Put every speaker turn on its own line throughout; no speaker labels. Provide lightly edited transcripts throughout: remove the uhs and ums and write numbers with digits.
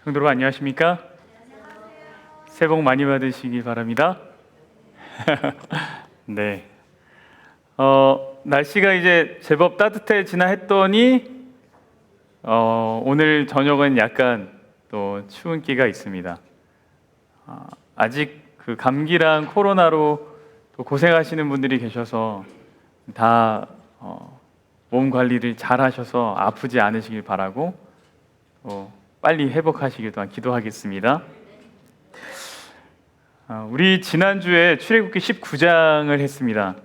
성도 여러분 안녕하십니까? 새해 복 많이 받으시기 바랍니다. 네. 날씨가 이제 제법 따뜻해지나 했더니 오늘 저녁은 약간 또 추운 기가 있습니다. 아직 그 감기랑 코로나로 또 고생하시는 분들이 계셔서 다 몸 관리를 잘 하셔서 아프지 않으시길 바라고 빨리 회복하시길 또한 기도하겠습니다. 우리 지난주에 출애굽기 19장을 했습니다.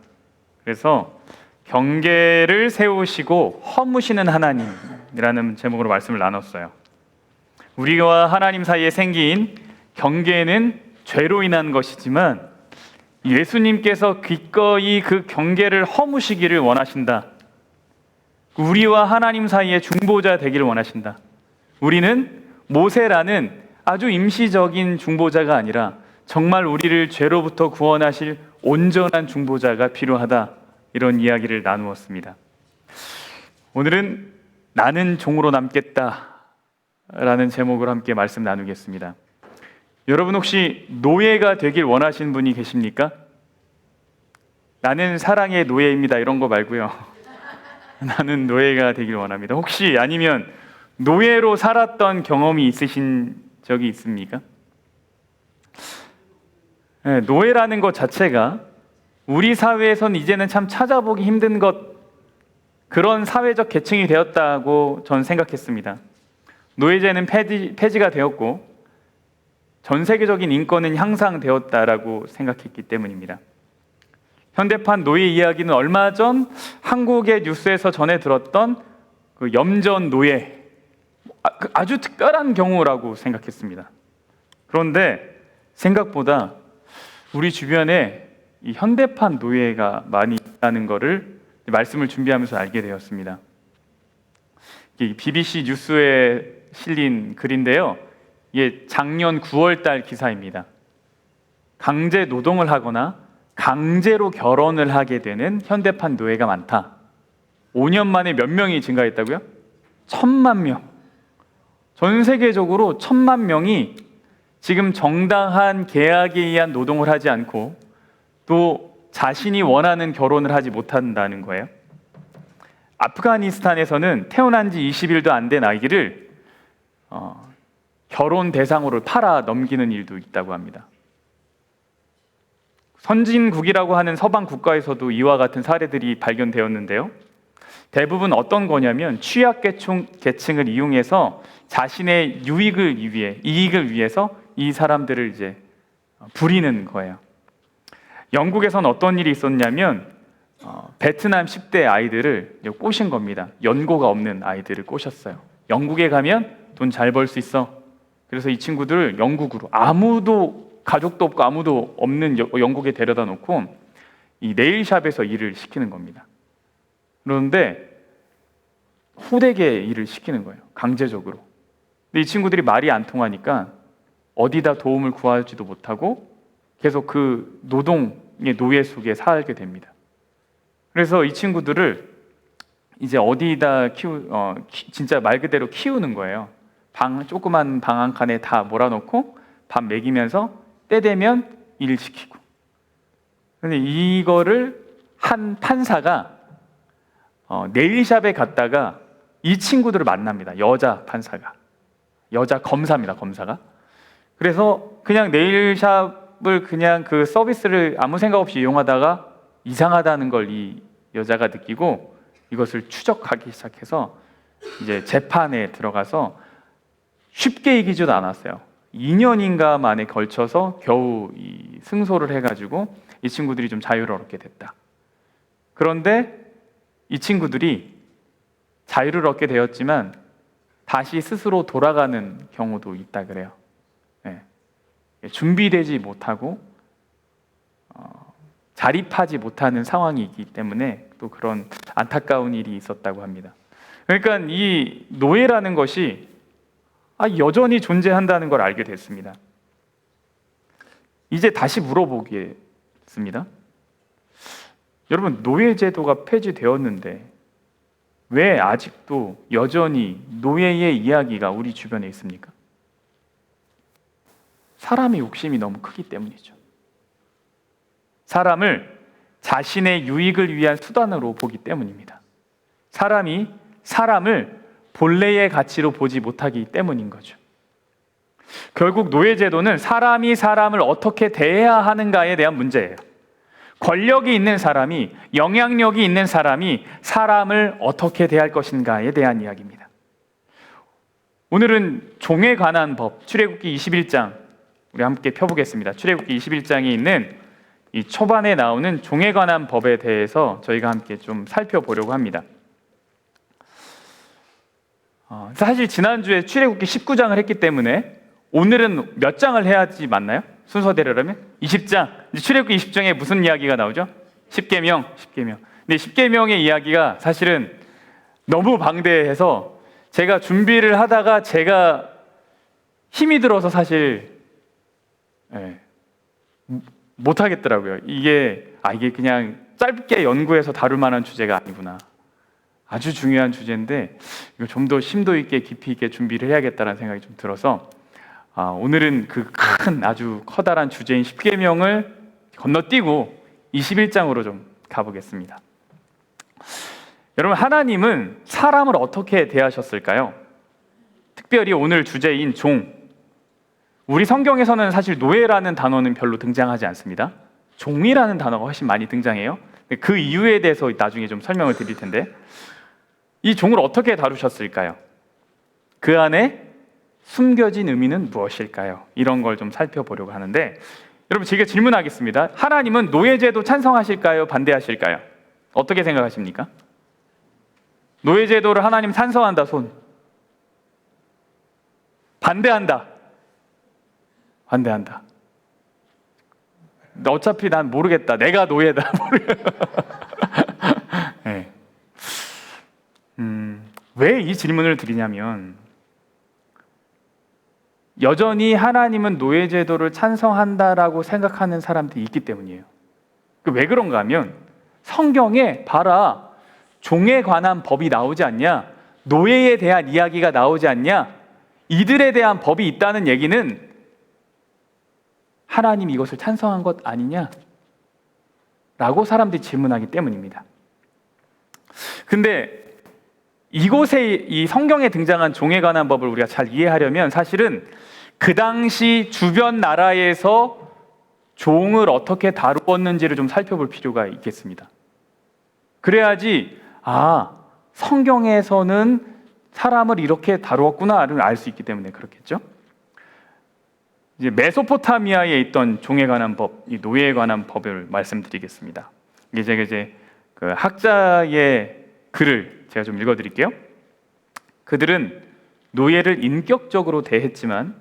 그래서 경계를 세우시고 허무시는 하나님이라는 제목으로 말씀을 나눴어요. 우리와 하나님 사이에 생긴 경계는 죄로 인한 것이지만 예수님께서 기꺼이 그 경계를 허무시기를 원하신다. 우리와 하나님 사이에 중보자 되기를 원하신다. 우리는 모세라는 아주 임시적인 중보자가 아니라 정말 우리를 죄로부터 구원하실 온전한 중보자가 필요하다. 이런 이야기를 나누었습니다. 오늘은 나는 종으로 남겠다 라는 제목으로 함께 말씀 나누겠습니다. 여러분 혹시 노예가 되길 원하시는 분이 계십니까? 나는 사랑의 노예입니다 이런 거 말고요. 나는 노예가 되길 원합니다. 혹시 아니면 노예로 살았던 경험이 있으신 적이 있습니까? 네, 노예라는 것 자체가 우리 사회에선 이제는 참 찾아보기 힘든 그런 사회적 계층이 되었다고 전 생각했습니다. 노예제는 폐지가 되었고 전 세계적인 인권은 향상되었다라고 생각했기 때문입니다. 현대판 노예 이야기는 얼마 전 한국의 뉴스에서 전해 들었던 그 염전 노예, 아주 특별한 경우라고 생각했습니다. 그런데 생각보다 우리 주변에 이 현대판 노예가 많이 있다는 것을 말씀을 준비하면서 알게 되었습니다. 이 BBC 뉴스에 실린 글인데요. 이게 작년 9월 달 기사입니다. 강제 노동을 하거나 강제로 결혼을 하게 되는 현대판 노예가 많다. 5년 만에 몇 명이 증가했다고요? 1,000만 명. 전 세계적으로 1,000만 명이 지금 정당한 계약에 의한 노동을 하지 않고 또 자신이 원하는 결혼을 하지 못한다는 거예요. 아프가니스탄에서는 태어난 지 20일도 안 된 아기를 결혼 대상으로 팔아 넘기는 일도 있다고 합니다. 선진국이라고 하는 서방 국가에서도 이와 같은 사례들이 발견되었는데요. 대부분 어떤 거냐면 취약계층을 이용해서 자신의 이익을 위해서 이 사람들을 이제 부리는 거예요. 영국에서는 어떤 일이 있었냐면 베트남 10대 아이들을 꼬신 겁니다. 연고가 없는 아이들을 꼬셨어요. 영국에 가면 돈 잘 벌 수 있어. 그래서 이 친구들을 영국으로 가족도 없고 아무도 없는 영국에 데려다 놓고 이 네일샵에서 일을 시키는 겁니다. 그런데 호되게 일을 시키는 거예요. 강제적으로. 근데 이 친구들이 말이 안 통하니까 어디다 도움을 구하지도 못하고 계속 그 노동의 노예 속에 살게 됩니다. 그래서 이 친구들을 이제 어디다 진짜 말 그대로 키우는 거예요. 조그만 방 한 칸에 다 몰아놓고 밥 먹이면서 때 되면 일 시키고. 근데 이거를 한 판사가 네일샵에 갔다가 이 친구들을 만납니다. 여자 판사가. 여자 검사입니다. 검사가. 그래서 그냥 네일샵을 그냥 그 서비스를 아무 생각 없이 이용하다가 이상하다는 걸 이 여자가 느끼고 이것을 추적하기 시작해서 이제 재판에 들어가서 쉽게 이기지도 않았어요. 2년인가 만에 걸쳐서 겨우 승소를 해가지고 이 친구들이 좀 자유를 얻게 됐다. 그런데 이 친구들이 자유를 얻게 되었지만 다시 스스로 돌아가는 경우도 있다 그래요. 네. 준비되지 못하고 자립하지 못하는 상황이기 때문에 또 그런 안타까운 일이 있었다고 합니다. 그러니까 이 노예라는 것이 여전히 존재한다는 걸 알게 됐습니다. 이제 다시 물어보겠습니다. 여러분, 노예제도가 폐지되었는데 왜 아직도 여전히 노예의 이야기가 우리 주변에 있습니까? 사람의 욕심이 너무 크기 때문이죠. 사람을 자신의 유익을 위한 수단으로 보기 때문입니다. 사람이 사람을 본래의 가치로 보지 못하기 때문인 거죠. 결국 노예제도는 사람이 사람을 어떻게 대해야 하는가에 대한 문제예요. 권력이 있는 사람이, 영향력이 있는 사람이 사람을 어떻게 대할 것인가에 대한 이야기입니다. 오늘은 종에 관한 법, 출애굽기 21장 우리 함께 펴보겠습니다. 출애굽기 21장에 있는 이 초반에 나오는 종에 관한 법에 대해서 저희가 함께 좀 살펴보려고 합니다. 사실 지난주에 출애굽기 19장을 했기 때문에 오늘은 몇 장을 해야지 맞나요? 순서대로라면 20장. 출애굽기 20장에 무슨 이야기가 나오죠? 십계명. 근데 십계명의 이야기가 사실은 너무 방대해서 제가 준비를 하다가 제가 힘이 들어서 사실 못 하겠더라고요. 이게 그냥 짧게 연구해서 다룰 만한 주제가 아니구나. 아주 중요한 주제인데 이거 좀 더 심도 있게 깊이 있게 준비를 해야겠다는 생각이 좀 들어서 오늘은 그 큰 아주 커다란 주제인 십계명을 건너뛰고 21장으로 좀 가보겠습니다. 여러분, 하나님은 사람을 어떻게 대하셨을까요? 특별히 오늘 주제인 종. 우리 성경에서는 사실 노예라는 단어는 별로 등장하지 않습니다. 종이라는 단어가 훨씬 많이 등장해요. 그 이유에 대해서 나중에 좀 설명을 드릴 텐데, 이 종을 어떻게 다루셨을까요? 그 안에 숨겨진 의미는 무엇일까요? 이런 걸 좀 살펴보려고 하는데, 여러분, 제가 질문하겠습니다. 하나님은 노예제도 찬성하실까요? 반대하실까요? 어떻게 생각하십니까? 노예제도를 하나님 찬성한다, 손. 반대한다. 어차피 난 모르겠다. 내가 노예다. 네. 왜 이 질문을 드리냐면, 여전히 하나님은 노예제도를 찬성한다라고 생각하는 사람들이 있기 때문이에요. 왜 그런가 하면, 성경에 봐라, 종에 관한 법이 나오지 않냐? 노예에 대한 이야기가 나오지 않냐? 이들에 대한 법이 있다는 얘기는 하나님이 이것을 찬성한 것 아니냐? 라고 사람들이 질문하기 때문입니다. 근데 이곳에 이 성경에 등장한 종에 관한 법을 우리가 잘 이해하려면 사실은 그 당시 주변 나라에서 종을 어떻게 다루었는지를 좀 살펴볼 필요가 있겠습니다. 그래야지 성경에서는 사람을 이렇게 다루었구나를 알 수 있기 때문에 그렇겠죠. 이제 메소포타미아에 있던 종에 관한 법, 이 노예에 관한 법을 말씀드리겠습니다. 이제 그 학자의 글을 제가 좀 읽어드릴게요. 그들은 노예를 인격적으로 대했지만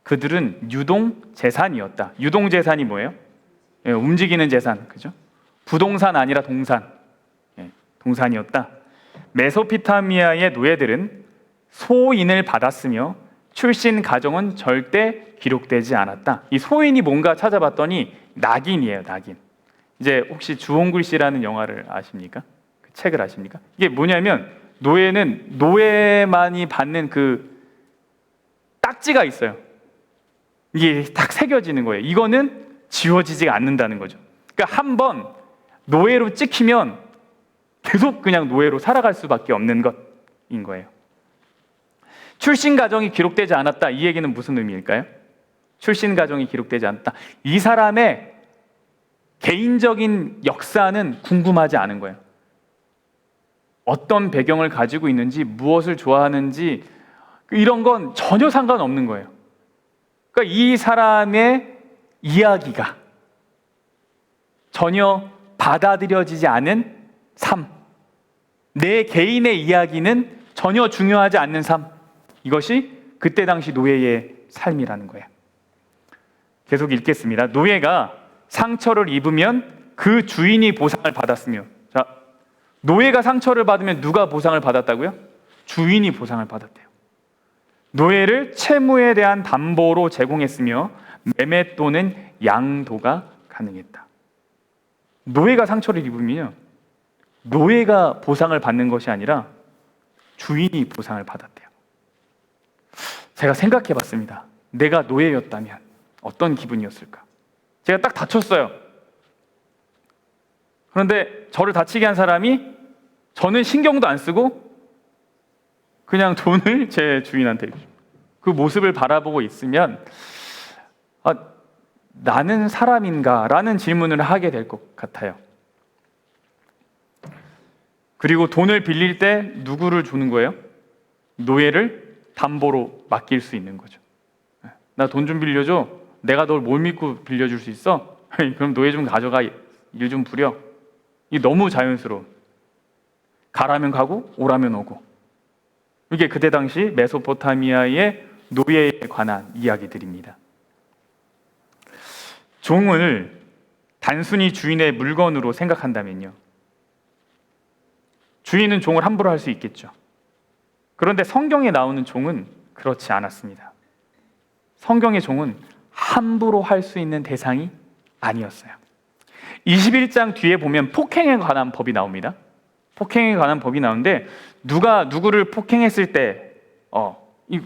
그들은 유동 재산이었다. 유동 재산이 뭐예요? 움직이는 재산, 그죠? 부동산 아니라 동산, 동산이었다. 메소포타미아의 노예들은 소인을 받았으며 출신 가정은 절대 기록되지 않았다. 이 소인이 뭔가 찾아봤더니 낙인이에요, 낙인. 이제 혹시 주홍글 씨라는 영화를 아십니까? 그 책을 아십니까? 이게 뭐냐면 노예는 노예만이 받는 그 딱지가 있어요. 이게 딱 새겨지는 거예요. 이거는 지워지지가 않는다는 거죠. 그러니까 한번 노예로 찍히면 계속 그냥 노예로 살아갈 수밖에 없는 것인 거예요. 출신 가정이 기록되지 않았다. 이 얘기는 무슨 의미일까요? 출신 가정이 기록되지 않았다. 이 사람의 개인적인 역사는 궁금하지 않은 거예요. 어떤 배경을 가지고 있는지, 무엇을 좋아하는지 이런 건 전혀 상관없는 거예요. 그러니까 이 사람의 이야기가 전혀 받아들여지지 않은 삶, 내 개인의 이야기는 전혀 중요하지 않는 삶, 이것이 그때 당시 노예의 삶이라는 거예요. 계속 읽겠습니다. 노예가 상처를 입으면 그 주인이 보상을 받았으며, 자, 노예가 상처를 받으면 누가 보상을 받았다고요? 주인이 보상을 받았대요. 노예를 채무에 대한 담보로 제공했으며 매매 또는 양도가 가능했다. 노예가 상처를 입으면요, 노예가 보상을 받는 것이 아니라 주인이 보상을 받았대요. 제가 생각해 봤습니다. 내가 노예였다면 어떤 기분이었을까? 제가 딱 다쳤어요. 그런데 저를 다치게 한 사람이 저는 신경도 안 쓰고 그냥 돈을 제 주인한테 줍니다. 그 모습을 바라보고 있으면 나는 사람인가? 라는 질문을 하게 될 것 같아요. 그리고 돈을 빌릴 때 누구를 주는 거예요? 노예를 담보로 맡길 수 있는 거죠. 나 돈 좀 빌려줘. 내가 널 뭘 믿고 빌려줄 수 있어? 그럼 노예 좀 가져가. 일 좀 부려. 이게 너무 자연스러워. 가라면 가고 오라면 오고. 이게 그때 당시 메소포타미아의 노예에 관한 이야기들입니다. 종을 단순히 주인의 물건으로 생각한다면요, 주인은 종을 함부로 할 수 있겠죠. 그런데 성경에 나오는 종은 그렇지 않았습니다. 성경의 종은 함부로 할 수 있는 대상이 아니었어요. 21장 뒤에 보면 폭행에 관한 법이 나옵니다. 폭행에 관한 법이 나오는데 누가 누구를 폭행했을 때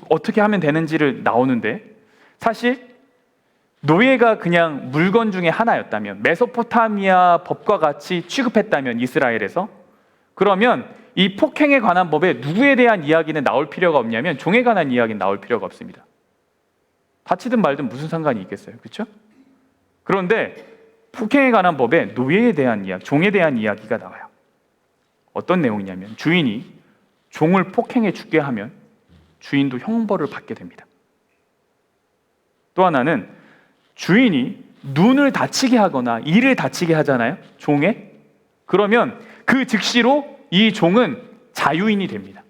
어떻게 하면 되는지를 나오는데, 사실 노예가 그냥 물건 중에 하나였다면, 메소포타미아 법과 같이 취급했다면 이스라엘에서, 그러면 이 폭행에 관한 법에 누구에 대한 이야기는 나올 필요가 없냐면 종에 관한 이야기는 나올 필요가 없습니다. 다치든 말든 무슨 상관이 있겠어요, 그렇죠? 그런데 폭행에 관한 법에 노예에 대한 이야기, 종에 대한 이야기가 나와요. 어떤 내용이냐면 주인이 종을 폭행해 죽게 하면 주인도 형벌을 받게 됩니다. 또 하나는 주인이 눈을 다치게 하거나 이를 다치게 하잖아요, 종에. 그러면 그 즉시로 이 종은 자유인이 됩니다.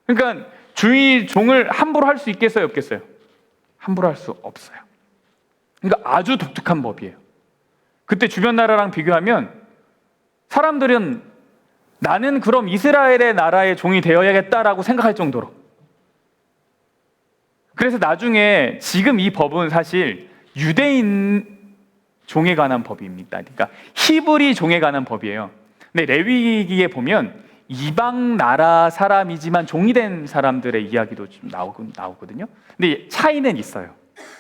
그러니까 주인이 종을 함부로 할 수 있겠어요, 없겠어요? 함부로 할 수 없어요. 그러니까 아주 독특한 법이에요. 그때 주변 나라랑 비교하면 사람들은 나는 그럼 이스라엘의 나라의 종이 되어야겠다라고 생각할 정도로. 그래서 나중에 지금 이 법은 사실 유대인 종에 관한 법입니다. 그러니까 히브리 종에 관한 법이에요. 근데 레위기에 보면 이방 나라 사람이지만 종이 된 사람들의 이야기도 좀 나오거든요. 근데 차이는 있어요.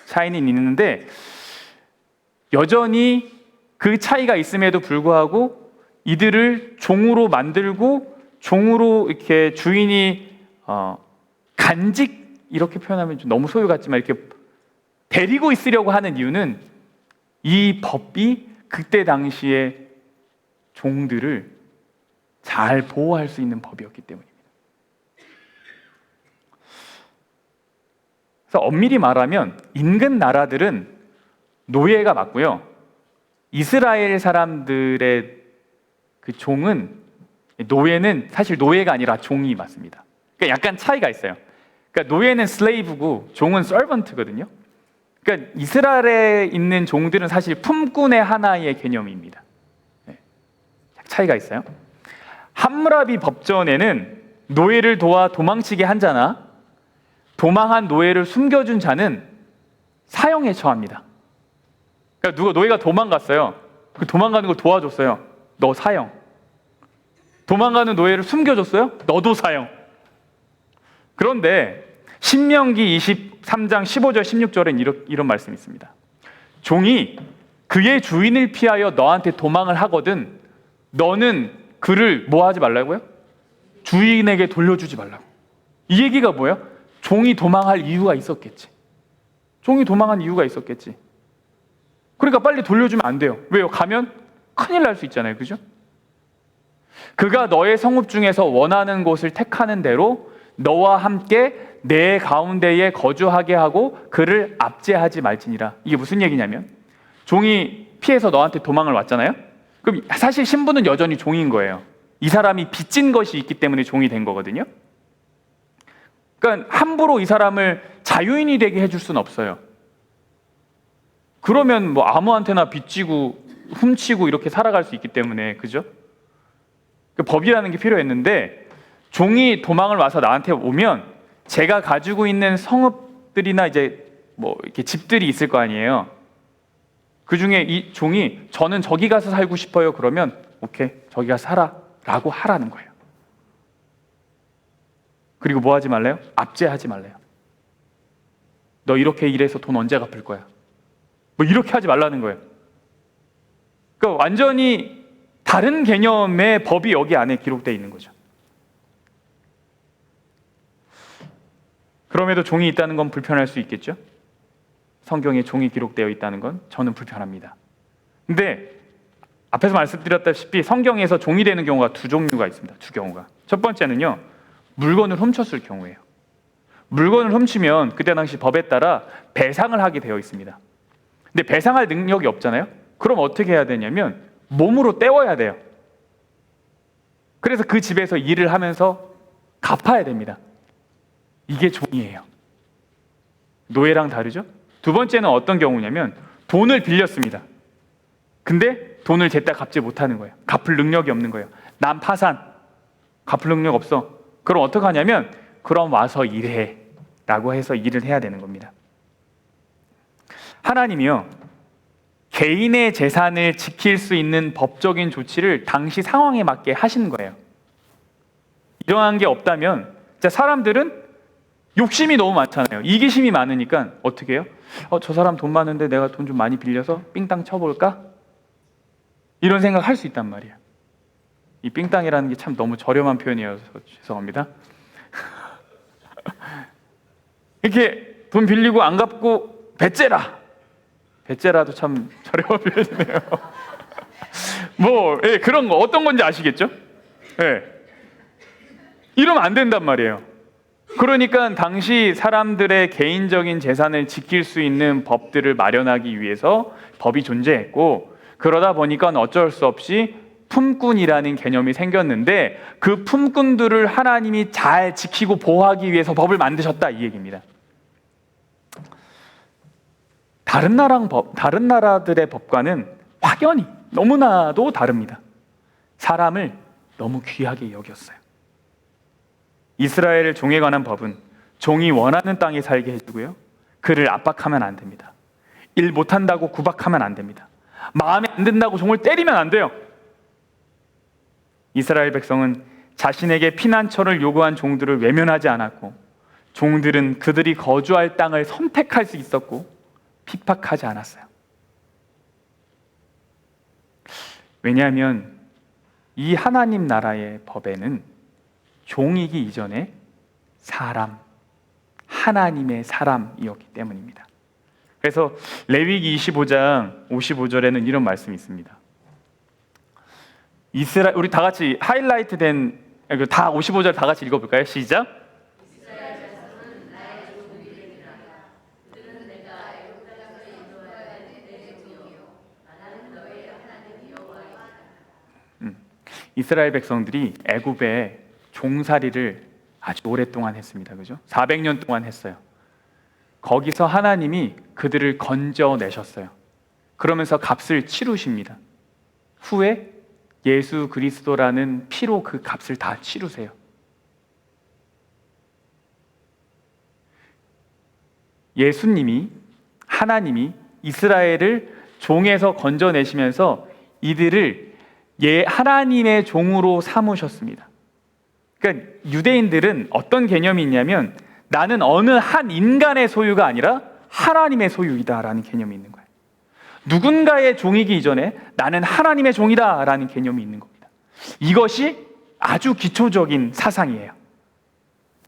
차이는 있는데 여전히 그 차이가 있음에도 불구하고 이들을 종으로 만들고 종으로 이렇게 주인이 간직, 이렇게 표현하면 좀 너무 소유 같지만 이렇게 데리고 있으려고 하는 이유는 이 법이 그때 당시에 종들을 잘 보호할 수 있는 법이었기 때문입니다. 그래서 엄밀히 말하면 인근 나라들은 노예가 맞고요, 이스라엘 사람들의 그 종은, 노예는 사실 노예가 아니라 종이 맞습니다. 그러니까 약간 차이가 있어요. 그러니까 노예는 슬레이브고 종은 서번트거든요. 그러니까 이스라엘에 있는 종들은 사실 품꾼의 하나의 개념입니다. 차이가 있어요. 함무라비 법전에는 노예를 도와 도망치게 한 자나 도망한 노예를 숨겨준 자는 사형에 처합니다. 그러니까 노예가 도망갔어요. 그 도망가는 걸 도와줬어요. 너 사형. 도망가는 노예를 숨겨줬어요. 너도 사형. 그런데 신명기 23장 15절 16절엔 이런 말씀이 있습니다. 종이 그의 주인을 피하여 너한테 도망을 하거든 너는 그를 뭐 하지 말라고요? 주인에게 돌려주지 말라고. 이 얘기가 뭐예요? 종이 도망할 이유가 있었겠지. 종이 도망한 이유가 있었겠지. 그러니까 빨리 돌려주면 안 돼요. 왜요? 가면 큰일 날 수 있잖아요, 그죠? 그가 너의 성읍 중에서 원하는 곳을 택하는 대로 너와 함께 내 가운데에 거주하게 하고 그를 압제하지 말지니라. 이게 무슨 얘기냐면 종이 피해서 너한테 도망을 왔잖아요. 그럼 사실 신부는 여전히 종인 거예요. 이 사람이 빚진 것이 있기 때문에 종이 된 거거든요. 그러니까 함부로 이 사람을 자유인이 되게 해줄 수는 없어요. 그러면 뭐 아무한테나 빚지고 훔치고 이렇게 살아갈 수 있기 때문에, 그죠? 그 법이라는 게 필요했는데 종이 도망을 와서 나한테 오면 제가 가지고 있는 성읍들이나 이제 뭐 이렇게 집들이 있을 거 아니에요. 그 중에 이 종이 저는 저기 가서 살고 싶어요. 그러면 오케이, 저기 가서 살아라고 하라는 거예요. 그리고 뭐 하지 말래요? 압제하지 말래요. 너 이렇게 일해서 돈 언제 갚을 거야? 뭐 이렇게 하지 말라는 거예요. 그러니까 완전히 다른 개념의 법이 여기 안에 기록되어 있는 거죠. 그럼에도 종이 있다는 건 불편할 수 있겠죠? 성경에 종이 기록되어 있다는 건 저는 불편합니다. 근데 앞에서 말씀드렸다시피 성경에서 종이 되는 경우가 두 종류가 있습니다. 두 경우가. 첫 번째는요, 물건을 훔쳤을 경우예요. 물건을 훔치면 그때 당시 법에 따라 배상을 하게 되어 있습니다. 근데 배상할 능력이 없잖아요. 그럼 어떻게 해야 되냐면 몸으로 떼워야 돼요. 그래서 그 집에서 일을 하면서 갚아야 됩니다. 이게 종이에요. 노예랑 다르죠? 두 번째는 어떤 경우냐면 돈을 빌렸습니다. 근데 돈을 제때 갚지 못하는 거예요. 갚을 능력이 없는 거예요. 남 파산, 갚을 능력 없어. 그럼 어떻게 하냐면 그럼 와서 일해 라고 해서 일을 해야 되는 겁니다. 하나님이요, 개인의 재산을 지킬 수 있는 법적인 조치를 당시 상황에 맞게 하신 거예요. 이러한 게 없다면 사람들은 욕심이 너무 많잖아요. 이기심이 많으니까 어떻게 해요? 저 사람 돈 많은데 내가 돈 좀 많이 빌려서 삥땅 쳐볼까? 이런 생각 할 수 있단 말이에요. 이 삥땅이라는 게 참 너무 저렴한 표현이어서 죄송합니다. 이렇게 돈 빌리고 안 갚고 배째라. 배째라도 참 저렴한 표현이네요. 뭐 그런 거 어떤 건지 아시겠죠? 이러면 안 된단 말이에요. 그러니까 당시 사람들의 개인적인 재산을 지킬 수 있는 법들을 마련하기 위해서 법이 존재했고, 그러다 보니까 어쩔 수 없이 품꾼이라는 개념이 생겼는데 그 품꾼들을 하나님이 잘 지키고 보호하기 위해서 법을 만드셨다, 이 얘기입니다. 다른 나라들의 법과는 확연히 너무나도 다릅니다. 사람을 너무 귀하게 여겼어요. 이스라엘 종에 관한 법은 종이 원하는 땅에 살게 해주고요, 그를 압박하면 안 됩니다. 일 못한다고 구박하면 안 됩니다. 마음에 안 든다고 종을 때리면 안 돼요. 이스라엘 백성은 자신에게 피난처를 요구한 종들을 외면하지 않았고, 종들은 그들이 거주할 땅을 선택할 수 있었고 핍박하지 않았어요. 왜냐하면 이 하나님 나라의 법에는 종이기 이전에 사람, 하나님의 사람이었기 때문입니다. 그래서 레위기 25장 55절에는 이런 말씀이 있습니다. 우리 다 같이 하이라이트 된 다 55절 다 같이 읽어볼까요? 시작. 이스라엘 백성들이 애굽에 종살이를 아주 오랫동안 했습니다. 그죠? 400년 동안 했어요. 거기서 하나님이 그들을 건져내셨어요. 그러면서 값을 치르십니다. 후에 예수 그리스도라는 피로 그 값을 다 치르세요. 예수님이, 하나님이 이스라엘을 종에서 건져내시면서 이들을 하나님의 종으로 삼으셨습니다. 그러니까 유대인들은 어떤 개념이 있냐면 나는 어느 한 인간의 소유가 아니라 하나님의 소유이다라는 개념이 있는 거예요. 누군가의 종이기 이전에 나는 하나님의 종이다라는 개념이 있는 겁니다. 이것이 아주 기초적인 사상이에요.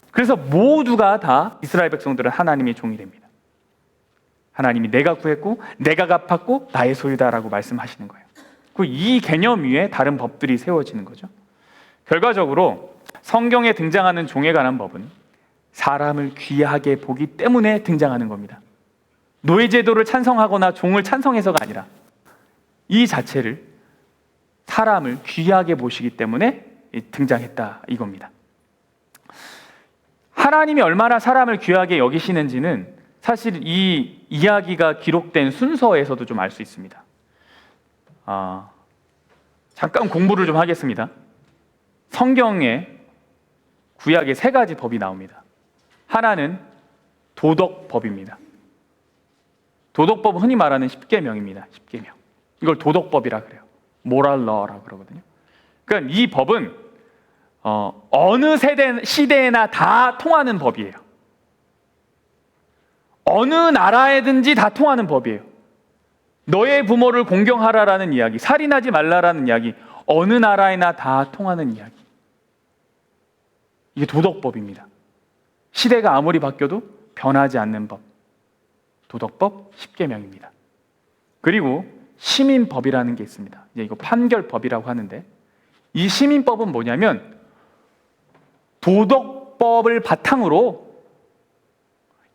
그래서 모두가 다 이스라엘 백성들은 하나님의 종이 됩니다. 하나님이 내가 구했고 내가 갚았고 나의 소유다라고 말씀하시는 거예요. 이 개념 위에 다른 법들이 세워지는 거죠. 결과적으로 성경에 등장하는 종에 관한 법은 사람을 귀하게 보기 때문에 등장하는 겁니다. 노예제도를 찬성하거나 종을 찬성해서가 아니라 이 자체를 사람을 귀하게 보시기 때문에 등장했다, 이겁니다. 하나님이 얼마나 사람을 귀하게 여기시는지는 사실 이 이야기가 기록된 순서에서도 좀 알 수 있습니다. 잠깐 공부를 좀 하겠습니다. 성경에 구약에 3가지 법이 나옵니다. 하나는 도덕법입니다. 도덕법은 흔히 말하는 십계명입니다. 십계명. 이걸 도덕법이라 그래요. 모랄 러라고 그러거든요. 그러니까 이 법은 어느 시대에나 다 통하는 법이에요. 어느 나라에든지 다 통하는 법이에요. 너의 부모를 공경하라라는 이야기, 살인하지 말라라는 이야기, 어느 나라에나 다 통하는 이야기. 이게 도덕법입니다. 시대가 아무리 바뀌어도 변하지 않는 법. 도덕법 10계명입니다. 그리고 시민법이라는 게 있습니다. 이제 이거 판결법이라고 하는데, 이 시민법은 뭐냐면 도덕법을 바탕으로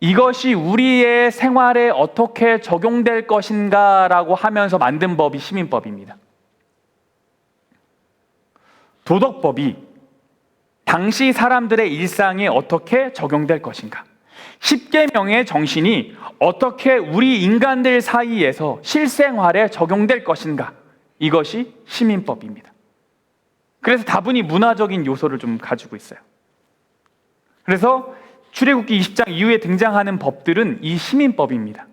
이것이 우리의 생활에 어떻게 적용될 것인가라고 하면서 만든 법이 시민법입니다. 도덕법이 당시 사람들의 일상에 어떻게 적용될 것인가, 10계명의 정신이 어떻게 우리 인간들 사이에서 실생활에 적용될 것인가, 이것이 시민법입니다. 그래서 다분히 문화적인 요소를 좀 가지고 있어요. 그래서 출애굽기 20장 이후에 등장하는 법들은 이 시민법입니다.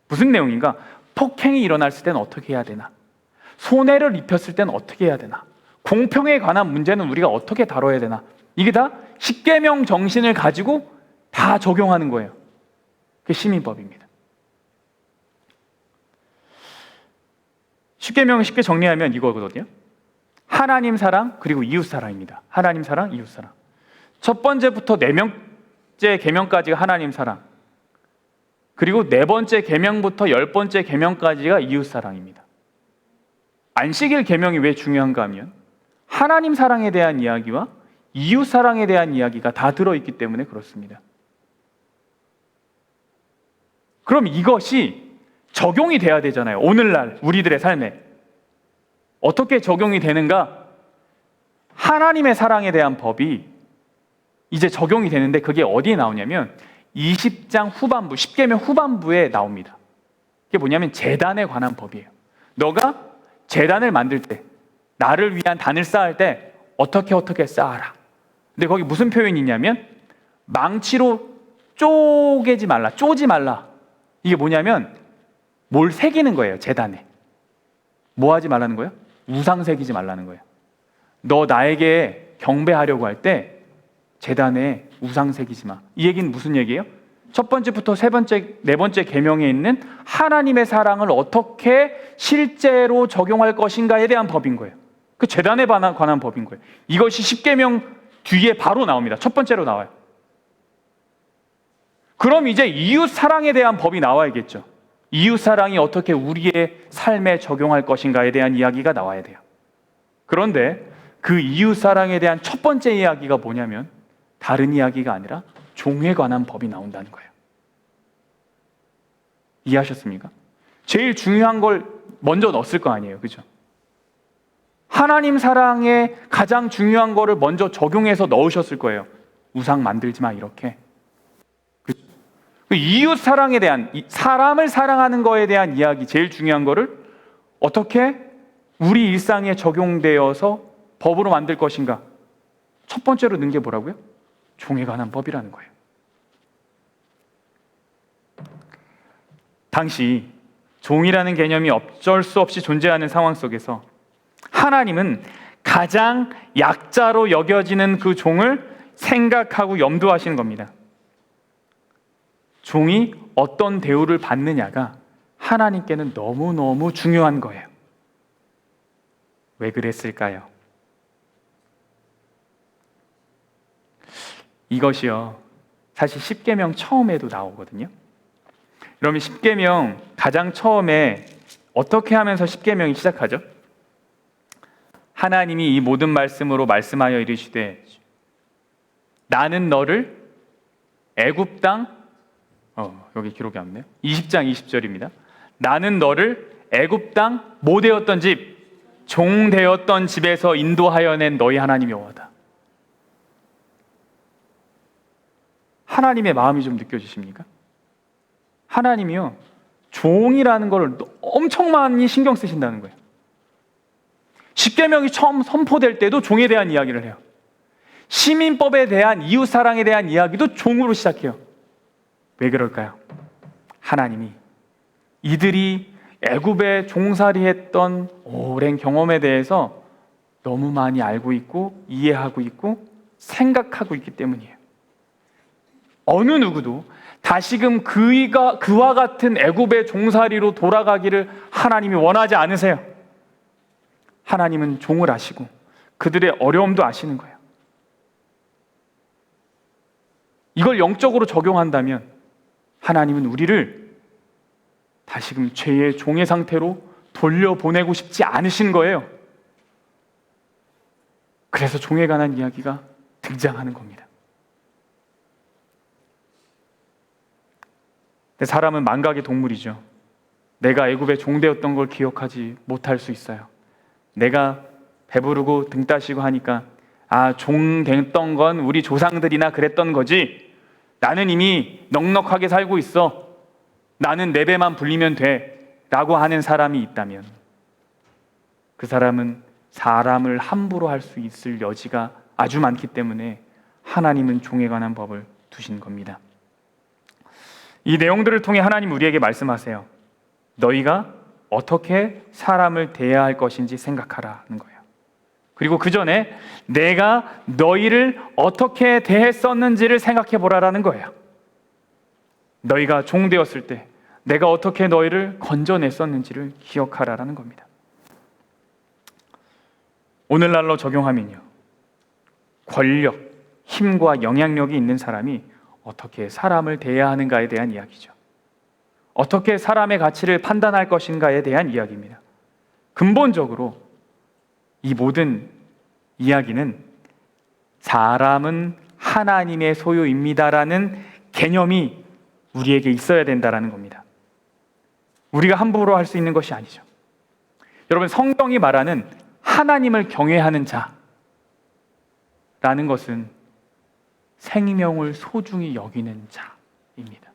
무슨 내용인가? 폭행이 일어났을 때는 어떻게 해야 되나? 손해를 입혔을 때는 어떻게 해야 되나? 공평에 관한 문제는 우리가 어떻게 다뤄야 되나? 이게 다 10계명 정신을 가지고 다 적용하는 거예요. 그게 시민법입니다. 10계명을 쉽게 정리하면 이거거든요. 하나님 사랑 그리고 이웃 사랑입니다. 하나님 사랑, 이웃 사랑. 첫 번째부터 네 명째 계명까지가 하나님 사랑. 그리고 네 번째 계명부터 10번째 계명까지가 이웃 사랑입니다. 안식일 계명이 왜 중요한가 하면 하나님 사랑에 대한 이야기와 이웃 사랑에 대한 이야기가 다 들어있기 때문에 그렇습니다. 그럼 이것이 적용이 돼야 되잖아요. 오늘날 우리들의 삶에. 어떻게 적용이 되는가? 하나님의 사랑에 대한 법이 이제 적용이 되는데 그게 어디에 나오냐면 20장 후반부, 10계명 후반부에 나옵니다. 그게 뭐냐면 제단에 관한 법이에요. 너가 제단을 만들 때, 나를 위한 단을 쌓을 때 어떻게 쌓아라. 근데 거기 무슨 표현이 있냐면 망치로 쪼개지 말라, 쪼지 말라. 이게 뭐냐면 뭘 새기는 거예요, 제단에. 뭐 하지 말라는 거예요? 우상 새기지 말라는 거예요. 너 나에게 경배하려고 할 때 제단에 우상 새기지 마. 이 얘기는 무슨 얘기예요? 첫 번째부터 세 번째, 네 번째 계명에 있는 하나님의 사랑을 어떻게 실제로 적용할 것인가에 대한 법인 거예요. 그 제단에 관한 법인 거예요. 이것이 10계명 뒤에 바로 나옵니다. 첫 번째로 나와요. 그럼 이제 이웃 사랑에 대한 법이 나와야겠죠. 이웃 사랑이 어떻게 우리의 삶에 적용할 것인가에 대한 이야기가 나와야 돼요. 그런데 그 이웃 사랑에 대한 첫 번째 이야기가 뭐냐면 다른 이야기가 아니라 종에 관한 법이 나온다는 거예요. 이해하셨습니까? 제일 중요한 걸 먼저 넣었을 거 아니에요. 그죠? 하나님 사랑에 가장 중요한 거를 먼저 적용해서 넣으셨을 거예요. 우상 만들지 마, 이렇게. 이웃 사랑에 대한, 사람을 사랑하는 거에 대한 이야기, 제일 중요한 거를 어떻게 우리 일상에 적용되어서 법으로 만들 것인가? 첫 번째로 넣은 게 뭐라고요? 종에 관한 법이라는 거예요. 당시 종이라는 개념이 어쩔 수 없이 존재하는 상황 속에서 하나님은 가장 약자로 여겨지는 그 종을 생각하고 염두하시는 겁니다. 종이 어떤 대우를 받느냐가 하나님께는 너무너무 중요한 거예요. 왜 그랬을까요? 이것이요, 사실 10계명 처음에도 나오거든요. 그러면 10계명 가장 처음에 어떻게 하면서 10계명이 시작하죠? 하나님이 이 모든 말씀으로 말씀하여 이르시되 나는 너를 애굽 땅, 여기 기록이 없네요. 20장 20절입니다. 나는 너를 애굽 땅 뭐 되었던 집, 종 되었던 집에서 인도하여 낸 너희 하나님 여호와다. 하나님의 마음이 좀 느껴지십니까? 하나님이요, 종이라는 걸 엄청 많이 신경 쓰신다는 거예요. 10계명이 처음 선포될 때도 종에 대한 이야기를 해요. 시민법에 대한, 이웃사랑에 대한 이야기도 종으로 시작해요. 왜 그럴까요? 하나님이 이들이 애굽에 종살이했던 오랜 경험에 대해서 너무 많이 알고 있고 이해하고 있고 생각하고 있기 때문이에요. 어느 누구도 다시금 그와 같은 애굽의 종살이로 돌아가기를 하나님이 원하지 않으세요. 하나님은 종을 아시고 그들의 어려움도 아시는 거예요. 이걸 영적으로 적용한다면 하나님은 우리를 다시금 죄의 종의 상태로 돌려보내고 싶지 않으신 거예요. 그래서 종에 관한 이야기가 등장하는 겁니다. 근데 사람은 망각의 동물이죠. 내가 애굽의 종되었던 걸 기억하지 못할 수 있어요. 내가 배부르고 등 따시고 하니까 종 됐던 건 우리 조상들이나 그랬던 거지. 나는 이미 넉넉하게 살고 있어. 나는 내 배만 불리면 돼. 라고 하는 사람이 있다면 그 사람은 사람을 함부로 할 수 있을 여지가 아주 많기 때문에 하나님은 종에 관한 법을 두신 겁니다. 이 내용들을 통해 하나님 우리에게 말씀하세요. 너희가 어떻게 사람을 대해야 할 것인지 생각하라는 거예요. 그리고 그 전에 내가 너희를 어떻게 대했었는지를 생각해 보라라는 거예요. 너희가 종 되었을 때 내가 어떻게 너희를 건져냈었는지를 기억하라라는 겁니다. 오늘날로 적용하면요, 권력, 힘과 영향력이 있는 사람이 어떻게 사람을 대해야 하는가에 대한 이야기죠. 어떻게 사람의 가치를 판단할 것인가에 대한 이야기입니다. 근본적으로 이 모든 이야기는 사람은 하나님의 소유입니다라는 개념이 우리에게 있어야 된다라는 겁니다. 우리가 함부로 할 수 있는 것이 아니죠. 여러분, 성경이 말하는 하나님을 경외하는 자라는 것은 생명을 소중히 여기는 자입니다.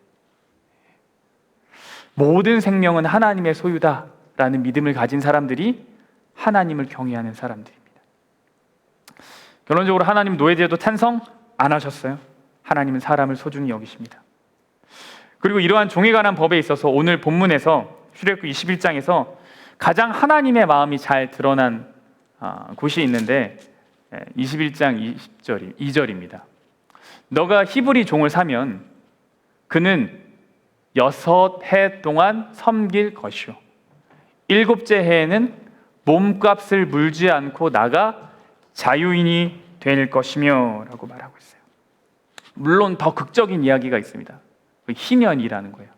모든 생명은 하나님의 소유다라는 믿음을 가진 사람들이 하나님을 경외하는 사람들입니다. 결론적으로 하나님 노예제도 찬성 안 하셨어요. 하나님은 사람을 소중히 여기십니다. 그리고 이러한 종에 관한 법에 있어서 오늘 본문에서 출애굽기 21장에서 가장 하나님의 마음이 잘 드러난 곳이 있는데 21장 2절입니다. 너가 히브리 종을 사면 그는 6해 동안 섬길 것이요 7째 해에는 몸값을 물지 않고 나가 자유인이 될 것이며 라고 말하고 있어요. 물론 더 극적인 이야기가 있습니다. 희년이라는 거예요.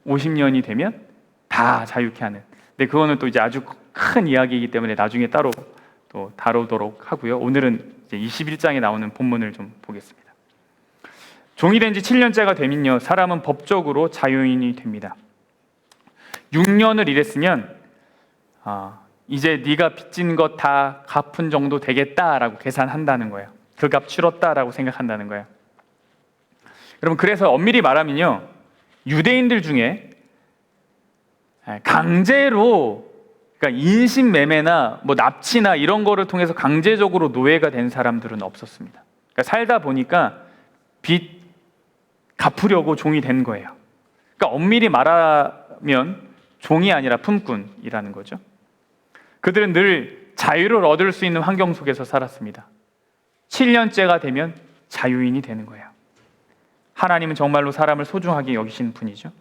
50년이 되면 다 자유케 하는. 근데 그거는 또 이제 아주 큰 이야기이기 때문에 나중에 따로 또 다루도록 하고요. 오늘은 이제 21장에 나오는 본문을 좀 보겠습니다. 종이 된 지 7년째가 되면요, 사람은 법적으로 자유인이 됩니다. 6년을 일했으면 이제 네가 빚진 것 다 갚은 정도 되겠다라고 계산한다는 거예요. 그 값 치렀다라고 생각한다는 거예요. 여러분, 그래서 엄밀히 말하면요, 유대인들 중에 강제로, 그러니까 인신매매나 뭐 납치나 이런 거를 통해서 강제적으로 노예가 된 사람들은 없었습니다. 그러니까 살다 보니까 빚 갚으려고 종이 된 거예요. 그러니까 엄밀히 말하면 종이 아니라 품꾼이라는 거죠. 그들은 늘 자유를 얻을 수 있는 환경 속에서 살았습니다. 7년째가 되면 자유인이 되는 거예요. 하나님은 정말로 사람을 소중하게 여기신 분이죠.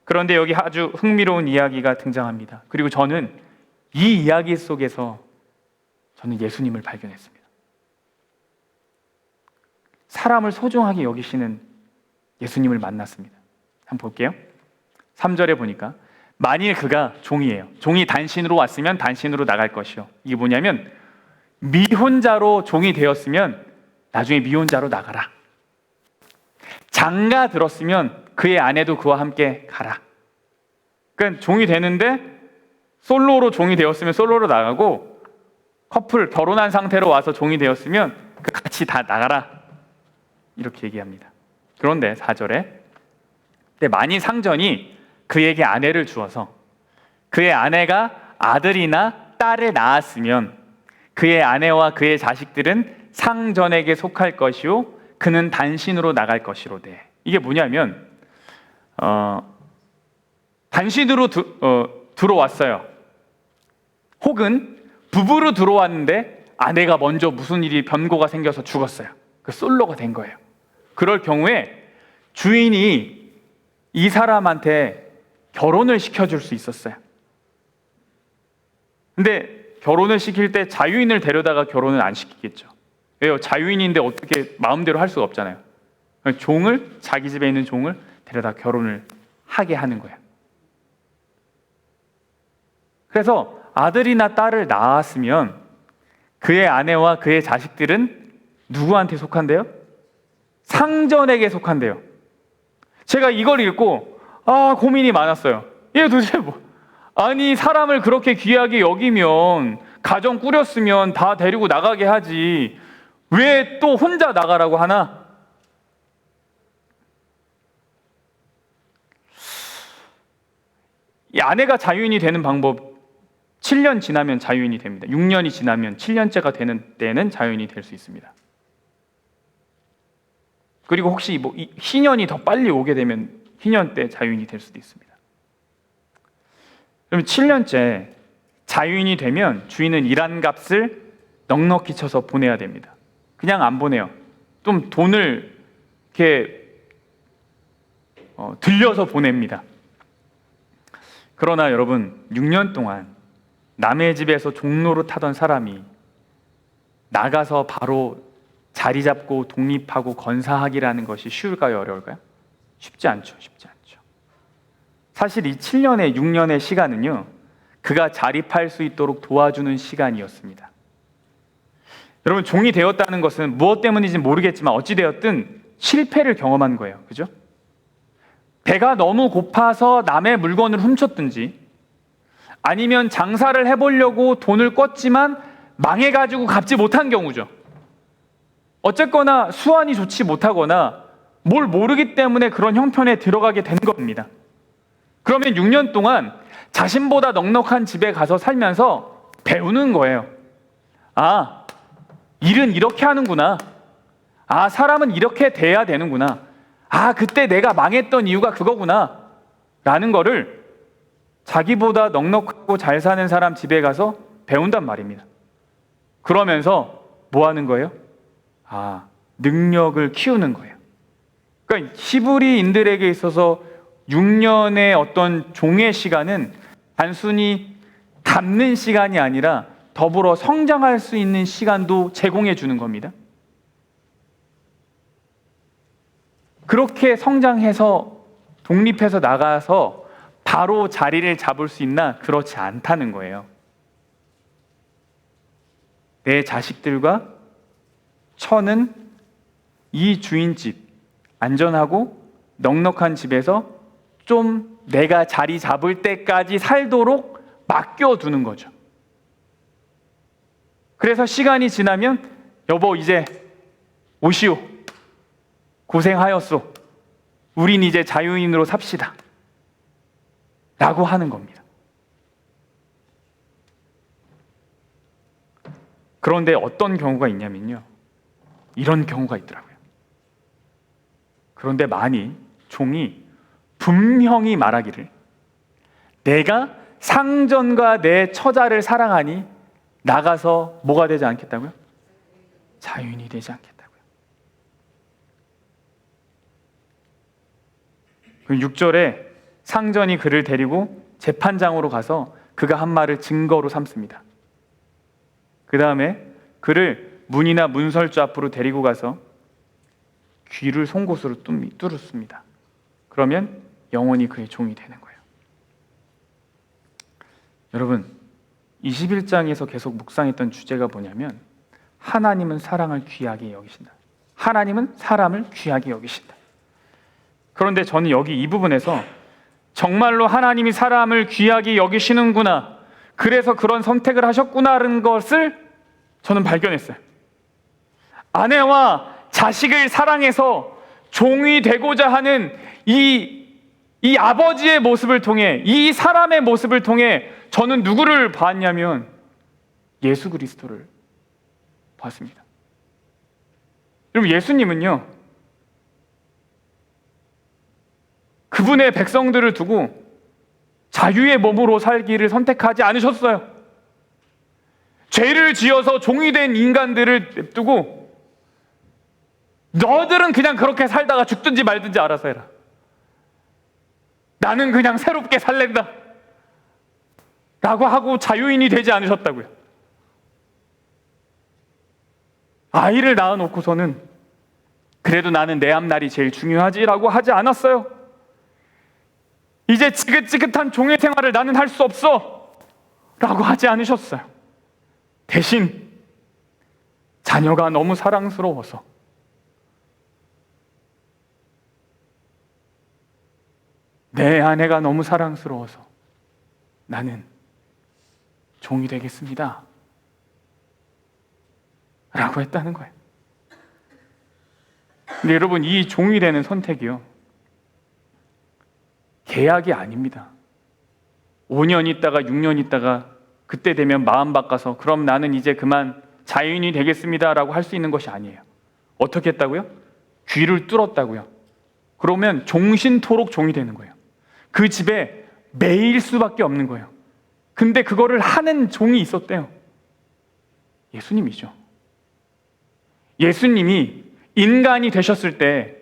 그런데 여기 아주 흥미로운 이야기가 등장합니다. 그리고 저는 이 이야기 속에서 저는 예수님을 발견했습니다. 사람을 소중하게 여기시는 예수님을 만났습니다. 한번 볼게요. 3절에 보니까 만일 그가 종이에요. 종이 단신으로 왔으면 단신으로 나갈 것이요. 이게 뭐냐면 미혼자로 종이 되었으면 나중에 미혼자로 나가라. 장가 들었으면 그의 아내도 그와 함께 가라. 그러니까 종이 되는데 솔로로 종이 되었으면 솔로로 나가고, 커플 결혼한 상태로 와서 종이 되었으면 같이 다 나가라. 이렇게 얘기합니다. 그런데 4절에 만일 상전이 그에게 아내를 주어서 그의 아내가 아들이나 딸을 낳았으면 그의 아내와 그의 자식들은 상전에게 속할 것이요 그는 단신으로 나갈 것이로되. 이게 뭐냐면 단신으로 들어왔어요. 혹은 부부로 들어왔는데 아내가 먼저 무슨 일이 변고가 생겨서 죽었어요. 그 솔로가 된 거예요. 그럴 경우에 주인이 이 사람한테 결혼을 시켜줄 수 있었어요. 근데 결혼을 시킬 때 자유인을 데려다가 결혼을 안 시키겠죠. 왜요? 자유인인데 어떻게 마음대로 할 수가 없잖아요. 종을, 자기 집에 있는 종을 데려다 결혼을 하게 하는 거예요. 그래서 아들이나 딸을 낳았으면 그의 아내와 그의 자식들은 누구한테 속한대요? 상전에게 속한대요. 제가 이걸 읽고 고민이 많았어요. 이게 도대체 아니, 사람을 그렇게 귀하게 여기면, 가정 꾸렸으면 다 데리고 나가게 하지, 왜 또 혼자 나가라고 하나? 이 아내가 자유인이 되는 방법, 7년 지나면 자유인이 됩니다. 6년이 지나면 7년째가 되는 때는 자유인이 될 수 있습니다. 그리고 혹시 희년이 더 빨리 오게 되면 희년 때 자유인이 될 수도 있습니다. 그럼 7년째 자유인이 되면 주인은 일한 값을 넉넉히 쳐서 보내야 됩니다. 그냥 안 보내요. 좀 돈을 이렇게 들려서 보냅니다. 그러나 여러분, 6년 동안 남의 집에서 종로를 타던 사람이 나가서 바로 자리 잡고 독립하고 건사하기라는 것이 쉬울까요? 어려울까요? 쉽지 않죠. 쉽지 않죠. 사실 이 7년의 6년의 시간은요, 그가 자립할 수 있도록 도와주는 시간이었습니다. 여러분, 종이 되었다는 것은 무엇 때문인지 모르겠지만 어찌되었든 실패를 경험한 거예요. 그죠? 배가 너무 고파서 남의 물건을 훔쳤든지, 아니면 장사를 해보려고 돈을 꿨지만 망해가지고 갚지 못한 경우죠. 어쨌거나 수완이 좋지 못하거나 뭘 모르기 때문에 그런 형편에 들어가게 된 겁니다. 그러면 6년 동안 자신보다 넉넉한 집에 가서 살면서 배우는 거예요. 일은 이렇게 하는구나. 사람은 이렇게 돼야 되는구나. 그때 내가 망했던 이유가 그거구나. 라는 거를 자기보다 넉넉하고 잘 사는 사람 집에 가서 배운단 말입니다. 그러면서 뭐 하는 거예요? 능력을 키우는 거예요. 그러니까 히브리인들에게 있어서 6년의 어떤 종의 시간은 단순히 갚는 시간이 아니라 더불어 성장할 수 있는 시간도 제공해 주는 겁니다. 그렇게 성장해서 독립해서 나가서 바로 자리를 잡을 수 있나? 그렇지 않다는 거예요. 내 자식들과 처는 이 주인집, 안전하고 넉넉한 집에서 좀 내가 자리 잡을 때까지 살도록 맡겨두는 거죠. 그래서 시간이 지나면 여보 이제 오시오. 고생하였소. 우린 이제 자유인으로 삽시다. 라고 하는 겁니다. 그런데 어떤 경우가 있냐면요, 이런 경우가 있더라고요. 그런데 많이 종이 분명히 말하기를, 내가 상전과 내 처자를 사랑하니 나가서 뭐가 되지 않겠다고요? 자유인이 되지 않겠다고요. 6절에 상전이 그를 데리고 재판장으로 가서 그가 한 말을 증거로 삼습니다. 그 다음에 그를 문이나 문설주 앞으로 데리고 가서 귀를 송곳으로 뚫었습니다. 그러면 영원히 그의 종이 되는 거예요. 여러분, 21장에서 계속 묵상했던 주제가 뭐냐면, 하나님은 사랑을 귀하게 여기신다. 하나님은 사람을 귀하게 여기신다. 그런데 저는 여기 이 부분에서 정말로 하나님이 사람을 귀하게 여기시는구나, 그래서 그런 선택을 하셨구나라는 것을 저는 발견했어요. 아내와 자식을 사랑해서 종이 되고자 하는 이 아버지의 모습을 통해, 이 사람의 모습을 통해 저는 누구를 봤냐면 예수 그리스도를 봤습니다. 여러분, 예수님은요, 그분의 백성들을 두고 자유의 몸으로 살기를 선택하지 않으셨어요. 죄를 지어서 종이 된 인간들을 냅두고 너들은 그냥 그렇게 살다가 죽든지 말든지 알아서 해라. 나는 그냥 새롭게 살랜다 라고 하고 자유인이 되지 않으셨다고요. 아이를 낳아놓고서는 그래도 나는 내 앞날이 제일 중요하지라고 하지 않았어요. 이제 지긋지긋한 종의 생활을 나는 할 수 없어 라고 하지 않으셨어요. 대신 자녀가 너무 사랑스러워서, 내 아내가 너무 사랑스러워서 나는 종이 되겠습니다 라고 했다는 거예요. 근데 여러분, 이 종이 되는 선택이요, 계약이 아닙니다. 5년 있다가 6년 있다가 그때 되면 마음 바꿔서 그럼 나는 이제 그만 자유인이 되겠습니다 라고 할 수 있는 것이 아니에요. 어떻게 했다고요? 귀를 뚫었다고요. 그러면 종신토록 종이 되는 거예요. 그 집에 매일 수밖에 없는 거예요. 근데 그거를 하는 종이 있었대요. 예수님이죠. 예수님이 인간이 되셨을 때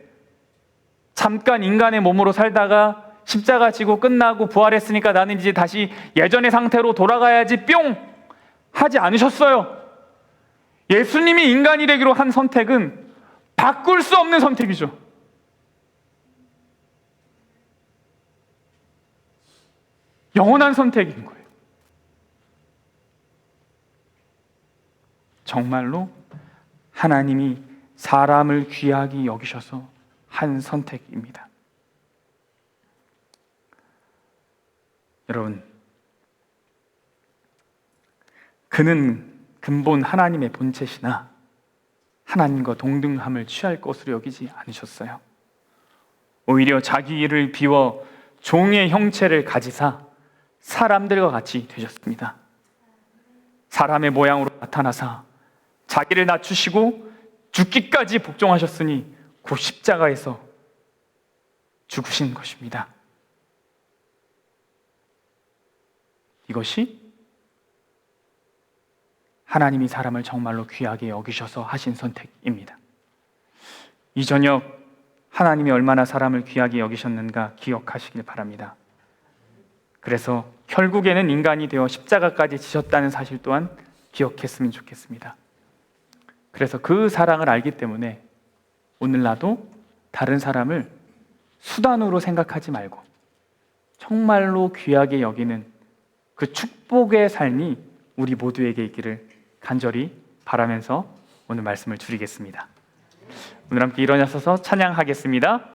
잠깐 인간의 몸으로 살다가 십자가 지고 끝나고 부활했으니까 나는 이제 다시 예전의 상태로 돌아가야지 뿅 하지 않으셨어요. 예수님이 인간이 되기로 한 선택은 바꿀 수 없는 선택이죠. 영원한 선택인 거예요. 정말로 하나님이 사람을 귀하게 여기셔서 한 선택입니다. 여러분, 그는 근본 하나님의 본체시나 하나님과 동등함을 취할 것으로 여기지 않으셨어요. 오히려 자기 일을 비워 종의 형체를 가지사 사람들과 같이 되셨습니다. 사람의 모양으로 나타나사 자기를 낮추시고 죽기까지 복종하셨으니 곧 십자가에서 죽으신 것입니다. 이것이 하나님이 사람을 정말로 귀하게 여기셔서 하신 선택입니다. 이 저녁 하나님이 얼마나 사람을 귀하게 여기셨는가 기억하시길 바랍니다. 그래서 결국에는 인간이 되어 십자가까지 지셨다는 사실 또한 기억했으면 좋겠습니다. 그래서 그 사랑을 알기 때문에 오늘 나도 다른 사람을 수단으로 생각하지 말고 정말로 귀하게 여기는 그 축복의 삶이 우리 모두에게 있기를 간절히 바라면서 오늘 말씀을 줄이겠습니다. 오늘 함께 일어나셔서 찬양하겠습니다.